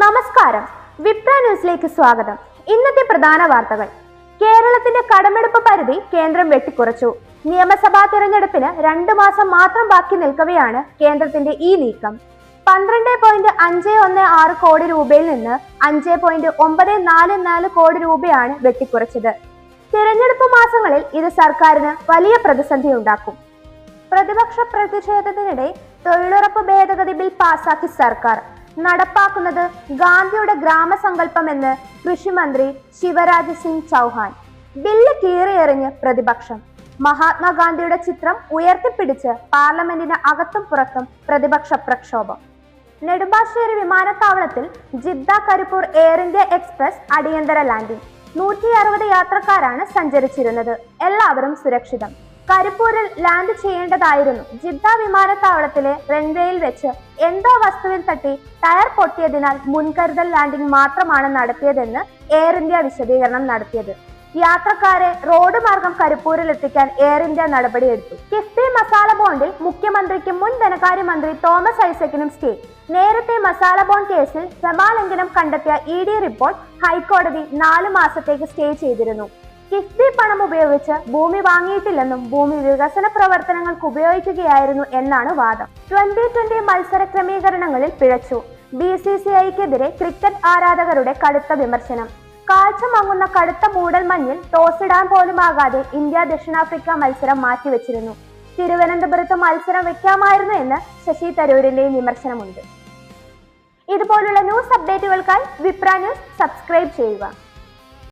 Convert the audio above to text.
നമസ്കാരം, വിപ്ര ന്യൂസിലേക്ക് സ്വാഗതം. ഇന്നത്തെ പ്രധാന വാർത്തകൾ. കേരളത്തിന്റെ കടമെടുപ്പ് പരിധി കേന്ദ്രം വെട്ടിക്കുറച്ചു. നിയമസഭാ തിരഞ്ഞെടുപ്പിന് 2 മാസം മാത്രം ബാക്കി നിൽക്കവെയാണ് കേന്ദ്രത്തിന്റെ ഈ നീക്കം. 12.516 കോടി രൂപയിൽ നിന്ന് 5.944 കോടി രൂപയാണ് വെട്ടിക്കുറച്ചത്. തിരഞ്ഞെടുപ്പ് മാസങ്ങളിൽ ഇത് സർക്കാരിന് വലിയ പ്രതിസന്ധി ഉണ്ടാക്കും. പ്രതിപക്ഷ പ്രതിഷേധത്തിനിടെ തൊഴിലുറപ്പ് ഭേദഗതി ബിൽ പാസാക്കി സർക്കാർ. നടപ്പാക്കുന്നത് ഗാന്ധിയുടെ ഗ്രാമസങ്കല്പമെന്ന് കൃഷിമന്ത്രി ശിവരാജ് സിംഗ് ചൗഹാൻ. ബില്ല് കീറിയെറിഞ്ഞ് പ്രതിപക്ഷം. മഹാത്മാഗാന്ധിയുടെ ചിത്രം ഉയർത്തിപ്പിടിച്ച് പാർലമെന്റിന് അകത്തും പുറത്തും പ്രതിപക്ഷ പ്രക്ഷോഭം. നെടുമ്പാശ്ശേരി വിമാനത്താവളത്തിൽ Jeddah Karipur air India express അടിയന്തര ലാൻഡിംഗ്. 160 യാത്രക്കാരാണ് സഞ്ചരിച്ചിരുന്നത്. എല്ലാവരും സുരക്ഷിതം. കരിപ്പൂരിൽ ലാൻഡ് ചെയ്യേണ്ടതായിരുന്നു. ജിദ്ദ വിമാനത്താവളത്തിലെ റൺവേയിൽ വെച്ച് എന്തോ വസ്തുവിൽ തട്ടി ടയർ പൊട്ടിയതിനാൽ മുൻകരുതൽ ലാൻഡിംഗ് മാത്രമാണ് നടത്തിയതെന്ന് എയർ ഇന്ത്യ വിശദീകരണം നടത്തിയത്. യാത്രക്കാരെ റോഡ് മാർഗം കരിപ്പൂരിൽ എത്തിക്കാൻ എയർ ഇന്ത്യ നടപടിയെടുത്തു. കിഫ്ബി മസാല ബോണ്ടിൽ മുഖ്യമന്ത്രിക്കും മുൻ ധനകാര്യമന്ത്രി തോമസ് ഐസക്കിനും സ്റ്റേ. നേരത്തെ മസാല ബോണ്ട് കേസിൽ ക്രമാലംഘനം കണ്ടെത്തിയ ED റിപ്പോർട്ട് ഹൈക്കോടതി 4 മാസത്തേക്ക് സ്റ്റേ ചെയ്തിരുന്നു. കിഫ്ബി പണം ഉപയോഗിച്ച് ഭൂമി വാങ്ങിയിട്ടില്ലെന്നും ഭൂമി വികസന പ്രവർത്തനങ്ങൾക്ക് ഉപയോഗിക്കുകയായിരുന്നു എന്നാണ് വാദം. 2020 മത്സര ക്രമീകരണങ്ങളിൽ പിഴച്ചു. BCCIക്കെതിരെ ക്രിക്കറ്റ് ആരാധകരുടെ കടുത്ത വിമർശനം. കാഴ്ച മങ്ങുന്ന കടുത്ത മൂടൽമഞ്ഞിൽ ടോസിടാൻ പോലുമാകാതെ ഇന്ത്യ ദക്ഷിണാഫ്രിക്ക മത്സരം മാറ്റിവെച്ചിരുന്നു. തിരുവനന്തപുരത്ത് മത്സരം വെക്കാമായിരുന്നു എന്ന് ശശി തരൂരിന്റെയും വിമർശനമുണ്ട്. ഇതുപോലുള്ള ന്യൂസ് അപ്ഡേറ്റുകൾക്കായി വിപ്ര ന്യൂസ് സബ്സ്ക്രൈബ് ചെയ്യുക.